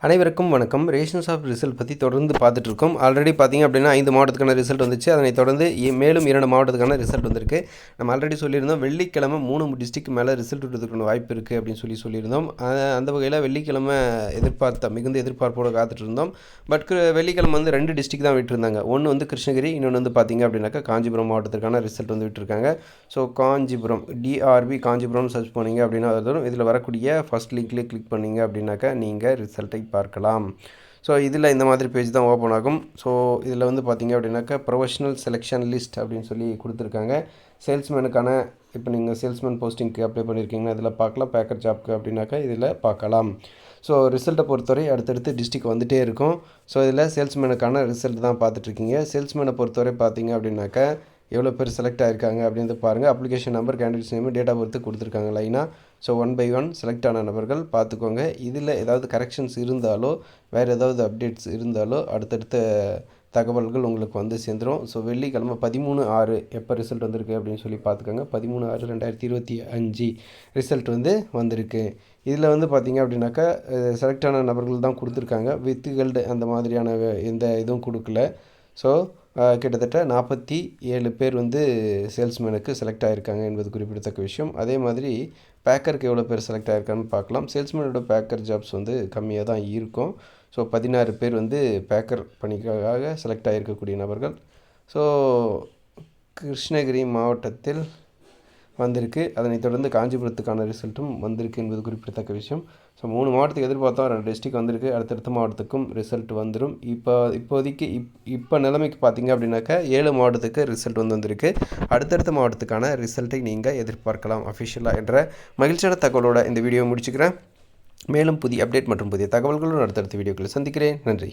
அனைவருக்கும் வணக்கம். Rations of result பற்றி தொடர்ந்து பார்த்துட்டு இருக்கோம். ஆல்ரெடி பார்த்திங்க அப்படின்னா 5 மாவட்டத்துக்கான ரிசல்ட் வந்துச்சு. அதனை தொடர்ந்து மேலும் 2 மாவட்டத்துக்கான ரிசல்ட் வந்திருக்கு. நம்ம ஆல்ரெடி சொல்லியிருந்தோம் வெள்ளிக்கிழமை 3 டிஸ்ட்ரிக்ட் மேலே ரிசல்ட் விடுறதுக்கான வாய்ப்பு இருக்குது அப்படின்னு சொல்லியிருந்தோம். அந்த வகையில் வெள்ளிக்கிழமை மிகுந்த எதிர்பார்ப்போடு காத்துட்டு இருந்தோம். பட் வெள்ளிக்கிழமை வந்து 2 டிஸ்ட்ரிக்ட் தான் விட்டுருந்தாங்க. ஒன்று வந்து கிருஷ்ணகிரி, இன்னொன்று வந்து பார்த்திங்க அப்படின்னாக்கா காஞ்சிபுரம் மாவட்டத்திற்கான ரிசல்ட் வந்து விட்டுருக்காங்க. So Kanchipuram TRB Kanchipuram search பண்ணிங்க அப்படின்னா வரும். இதில் வரக்கூடிய ஃபஸ்ட் லிங்க்லேயே கிளிக் பண்ணிங்க அப்படின்னாக்கா நீங்கள் ரிசல்ட்டை பார்க்கலாம். ஸோ இதில் இந்த மாதிரி பேஜ் தான் ஓப்பன் ஆகும். ஸோ இதில் வந்து பார்த்திங்க அப்படின்னாக்கா ப்ரொஃபஷனல் செலெக்ஷன் லிஸ்ட் அப்படின்னு சொல்லி கொடுத்துருக்காங்க. சேல்ஸ்மேனுக்கான இப்போ நீங்கள் சேல்ஸ்மேன் போஸ்டிங்க்கு அப்ளை பண்ணியிருக்கீங்கன்னா இதில் பார்க்கலாம். பேக்கர் ஜாப்க்கு அப்படின்னாக்கா இதில் பார்க்கலாம். ஸோ ரிசல்ட்டை பொறுத்தவரை அடுத்தடுத்து டிஸ்ட்ரிக் வந்துகிட்டே இருக்கும். ஸோ இதில் சேல்ஸ்மேனுக்கான ரிசல்ட் தான் பார்த்துட்ருக்கீங்க. சேல்ஸ்மேனை பொறுத்தவரை பார்த்திங்க அப்படின்னாக்கா எவ்வளோ பேர் செலக்ட் ஆகிருக்காங்க அப்படின்றது பாருங்கள். Application number, candidates name, date of birth கொடுத்துருக்காங்க லைனாக. ஸோ 1 by 1 செலக்ட் ஆன நபர்கள் பார்த்துக்கோங்க. இதில் ஏதாவது கரெக்ஷன்ஸ் இருந்தாலோ வேறு ஏதாவது அப்டேட்ஸ் இருந்தாலோ அடுத்தடுத்த தகவல்கள் உங்களுக்கு வந்து சேர்ந்துடும். ஸோ வெள்ளிக்கிழமை 13/6 எப்போ ரிசல்ட் வந்திருக்கு அப்படின்னு சொல்லி பார்த்துக்கோங்க. 13/6/2025 ரிசல்ட் வந்து வந்திருக்கு. இதில் வந்து பார்த்திங்க அப்படின்னாக்கா செலக்ட் ஆன நபர்கள் தான் கொடுத்துருக்காங்க. வித்துகள்டு அந்த மாதிரியான எந்த இதுவும் கொடுக்கல. ஸோ கிட்டத்தட்ட 47 பேர் வந்து சேல்ஸ்மேனுக்கு செலக்ட் ஆகிருக்காங்க என்பது குறிப்பிடத்தக்க விஷயம். அதே மாதிரி பேக்கருக்கு எவ்வளோ பேர் செலக்ட் ஆகிருக்கான்னு பார்க்கலாம். சேல்ஸ்மேனோட பேக்கர் ஜாப்ஸ் வந்து கம்மியாக தான் இருக்கும். ஸோ 16 பேர் வந்து பேக்கர் பணிக்காக செலக்ட் ஆகிருக்கக்கூடிய நபர்கள். ஸோ கிருஷ்ணகிரி மாவட்டத்தில் வந்திருக்கு. அதனைத் தொடர்ந்து காஞ்சிபுரத்துக்கான ரிசல்ட்டும் வந்திருக்கு என்பது குறிப்பிடத்தக்க விஷயம். ஸோ 3 மாவட்டத்துக்கு எதிர்பார்த்தோம், 2 டிஸ்ட்ரிக் வந்திருக்கு. அடுத்தடுத்த மாவட்டத்துக்கும் ரிசல்ட் வந்துடும். இப்போதைக்கு இப்போ நிலைமைக்கு பார்த்தீங்க அப்படின்னாக்கா 7 மாவட்டத்துக்கு ரிசல்ட் வந்திருக்கு. அடுத்தடுத்த மாவட்டத்துக்கான ரிசல்ட்டை நீங்கள் எதிர்பார்க்கலாம் அஃபிஷியலாக என்ற மகிழ்ச்சியான தகவலோட இந்த வீடியோ முடிச்சுக்கிறேன். மேலும் புதிய அப்டேட் மற்றும் புதிய தகவல்களுடன் அடுத்தடுத்த வீடியோக்களை சந்திக்கிறேன். நன்றி.